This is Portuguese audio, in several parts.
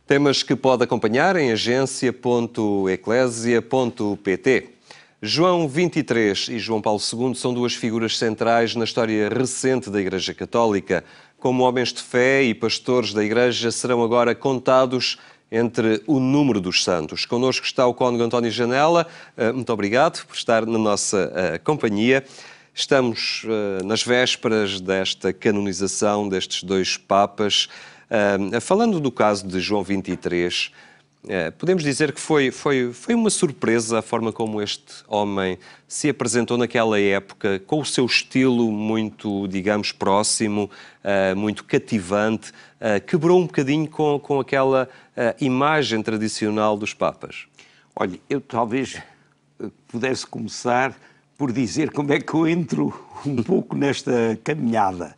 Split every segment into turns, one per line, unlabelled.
Temas que pode acompanhar em agência.eclésia.pt. João XXIII e João Paulo II são duas figuras centrais na história recente da Igreja Católica. Como homens de fé e pastores da Igreja, serão agora contados entre o número dos santos. Connosco está o cônego António Janela. Muito obrigado por estar na nossa companhia. Estamos nas vésperas desta canonização destes dois papas. Falando do caso de João XXIII, podemos dizer que foi uma surpresa a forma como este homem se apresentou naquela época, com o seu estilo muito, digamos, próximo, muito cativante, quebrou um bocadinho com aquela imagem tradicional dos papas.
Olha, eu talvez pudesse começar por dizer como é que eu entro um pouco nesta caminhada.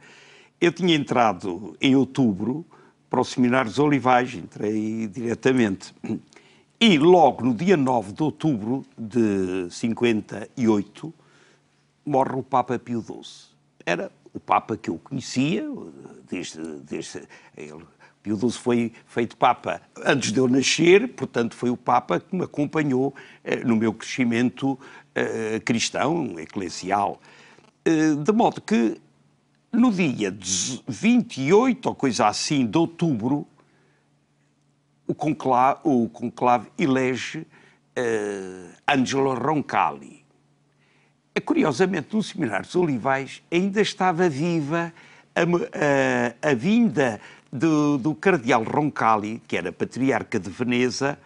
Eu tinha entrado em outubro para o Seminário dos Olivais, entrei diretamente. E logo no dia 9 de outubro de 58, morre o Papa Pio XII. Era o Papa que eu conhecia, Pio XII foi feito Papa antes de eu nascer, portanto foi o Papa que me acompanhou no meu crescimento cristão, eclesial. De modo que no dia 28, ou coisa assim, de outubro, o conclave elege Angelo Roncalli. Curiosamente, no Seminário dos Olivais ainda estava viva a vinda do cardeal Roncalli, que era patriarca de Veneza,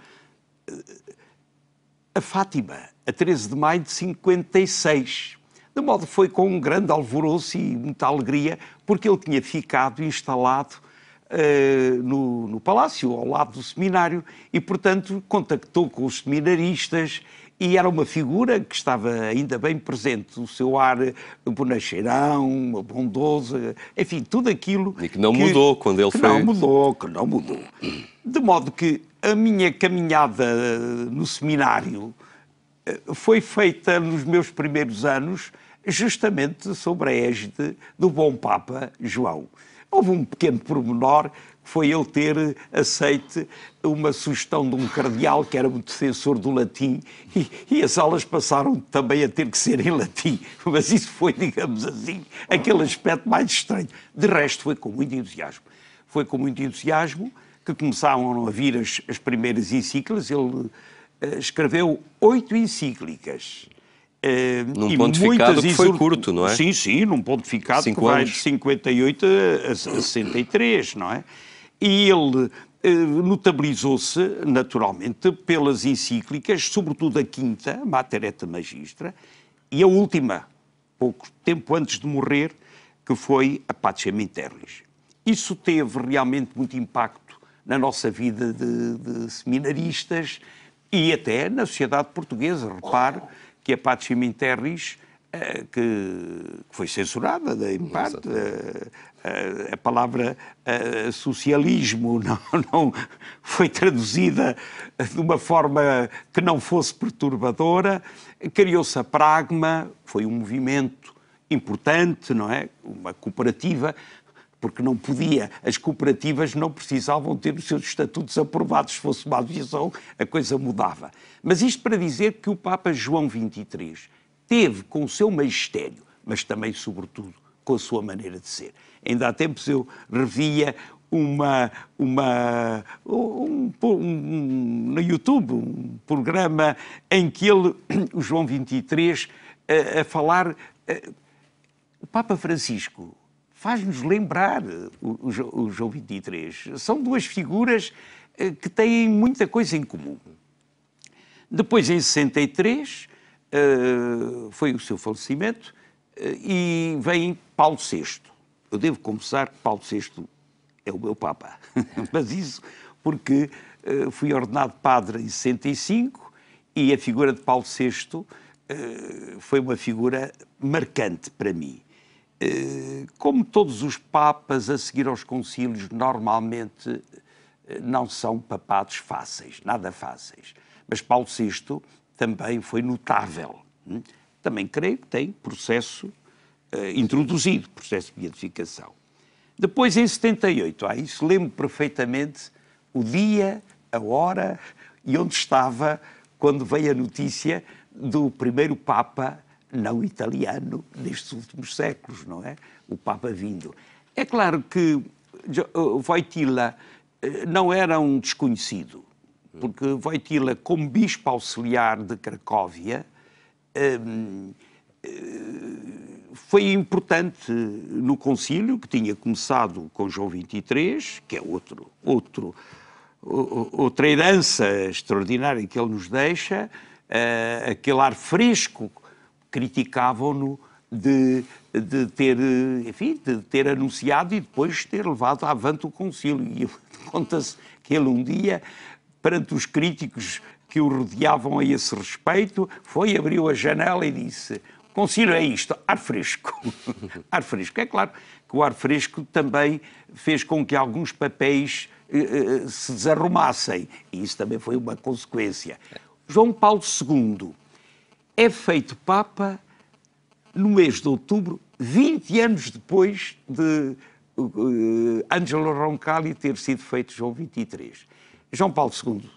a Fátima, a 13 de maio de 56. De modo que foi com um grande alvoroço e muita alegria, porque ele tinha ficado instalado no palácio, ao lado do seminário, e, portanto, contactou com os seminaristas e era uma figura que estava ainda bem presente, o seu ar bonacheirão, bondoso, enfim, tudo aquilo...
E que não mudou quando ele foi...
Que não mudou. De modo que a minha caminhada no seminário foi feita nos meus primeiros anos justamente sob a égide do bom Papa João. Houve um pequeno pormenor, que foi ele ter aceite uma sugestão de um cardeal que era um defensor do latim e as aulas passaram também a ter que ser em latim. Mas isso foi, digamos assim, aquele aspecto mais estranho. De resto, foi com muito entusiasmo. Foi com muito entusiasmo que começaram a vir as primeiras encíclicas. Ele escreveu 8 encíclicas.
Num pontificado que foi curto, não é?
Sim, num pontificado que vai de 58 a 63, não é? E ele notabilizou-se, naturalmente, pelas encíclicas, sobretudo a quinta, Mater et Magistra, e a última, pouco tempo antes de morrer, que foi a Pacem in Terris. Isso teve realmente muito impacto na nossa vida de seminaristas e até na sociedade portuguesa. Repare que a Pacem in Terris, que foi censurada, em parte, a palavra socialismo não foi traduzida de uma forma que não fosse perturbadora, criou-se a Pragma, foi um movimento importante, não é? Uma cooperativa, porque não podia, as cooperativas não precisavam ter os seus estatutos aprovados. Se fosse uma associação, a coisa mudava. Mas isto para dizer que o Papa João XXIII teve com o seu magistério, mas também, sobretudo, com a sua maneira de ser. Ainda há tempos eu revia no YouTube um programa em que ele, o João XXIII, a falar... O Papa Francisco faz-nos lembrar o João XXIII. São duas figuras que têm muita coisa em comum. Depois, em 63, foi o seu falecimento e vem Paulo VI. Eu devo confessar que Paulo VI é o meu Papa. Mas isso porque fui ordenado padre em 65 e a figura de Paulo VI foi uma figura marcante para mim. Como todos os papas a seguir aos concílios, normalmente não são papados fáceis, nada fáceis. Mas Paulo VI também foi notável. Também creio que tem processo introduzido, processo de beatificação. Depois, em 78, isso lembro perfeitamente, o dia, a hora e onde estava quando veio a notícia do primeiro Papa não italiano nestes últimos séculos, não é? O Papa vindo. É claro que Wojtyła não era um desconhecido, porque Wojtyła, como bispo auxiliar de Cracóvia, foi importante no concílio, que tinha começado com João XXIII, que é outra herança extraordinária que ele nos deixa, aquele ar fresco, criticavam-no de ter anunciado e depois ter levado avante o concílio. E conta-se que ele um dia, perante os críticos que o rodeavam a esse respeito, abriu a janela e disse: o concílio é isto, ar fresco. Ar fresco. É claro que o ar fresco também fez com que alguns papéis se desarrumassem. E isso também foi uma consequência. João Paulo II é feito Papa no mês de outubro, 20 anos depois de Angelo Roncalli ter sido feito João XXIII. João Paulo II,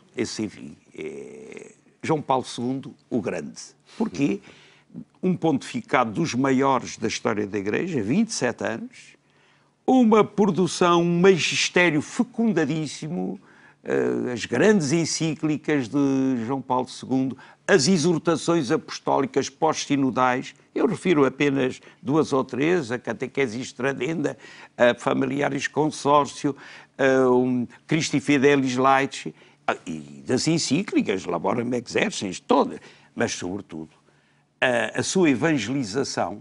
João Paulo II, o Grande. Porquê? Um pontificado dos maiores da história da Igreja, 27 anos, uma produção, um magistério fecundadíssimo, as grandes encíclicas de João Paulo II, as exortações apostólicas pós-sinodais, eu refiro apenas 2 ou 3, a Catequese Estradenda, a Familiaris Consórcio, Christi Fidelis Laici, e das encíclicas, Laborem Exercens, todas, mas sobretudo a sua evangelização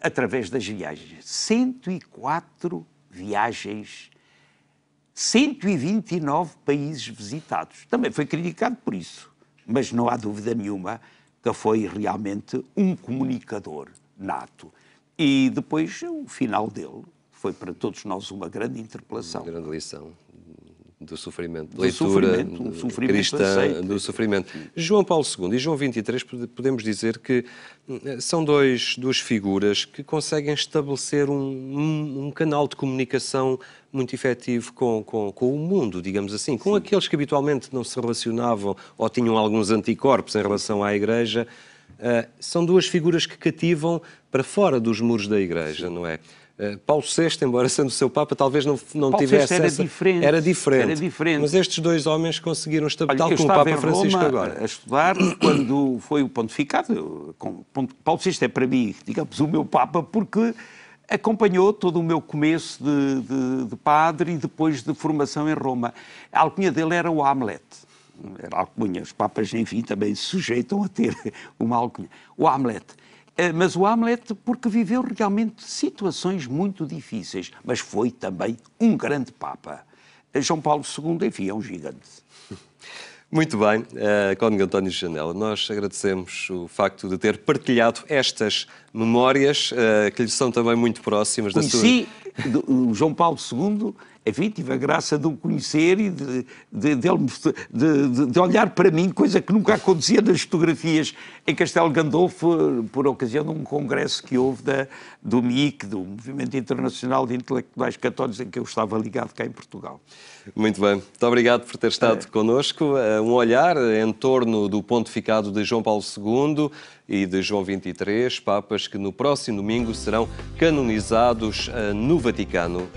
através das viagens. 104 viagens, 129 países visitados. Também foi criticado por isso, mas não há dúvida nenhuma que foi realmente um comunicador nato. E depois o final dele foi para todos nós uma grande interpelação.
Uma grande lição do sofrimento, leitura cristã do sofrimento. João Paulo II e João XXIII, podemos dizer que são duas figuras que conseguem estabelecer um canal de comunicação muito efetivo com o mundo, digamos assim, com aqueles que habitualmente não se relacionavam ou tinham alguns anticorpos em relação à Igreja. São duas figuras que cativam para fora dos muros da Igreja, não é? Paulo VI, embora sendo o seu Papa, talvez não tivesse essa... Era diferente. Mas estes dois homens conseguiram estabelecer, tal como o Papa Francisco agora.
A estudar quando foi o pontificado. Paulo VI é para mim, digamos, o meu Papa, porque acompanhou todo o meu começo de padre e depois de formação em Roma. A alcunha dele era o Hamlet. Era alcunha. Os papas, enfim, também se sujeitam a ter uma alcunha. O Hamlet. Mas o Hamlet porque viveu realmente situações muito difíceis, mas foi também um grande Papa. João Paulo II, enfim, é um gigante.
Muito bem, Cônego António Janela, nós agradecemos o facto de ter partilhado estas memórias, que lhe são também muito próximas da sua...
Conheci o João Paulo II, enfim, tive a graça de o conhecer e de olhar para mim, coisa que nunca acontecia nas fotografias em Castelo Gandolfo, por ocasião de um congresso que houve do MIC, do Movimento Internacional de Intelectuais Católicos, em que eu estava ligado cá em Portugal.
Muito bem, muito obrigado por ter estado connosco. Um olhar em torno do pontificado de João Paulo II e de João XXIII, papas que no próximo domingo serão canonizados no Vaticano.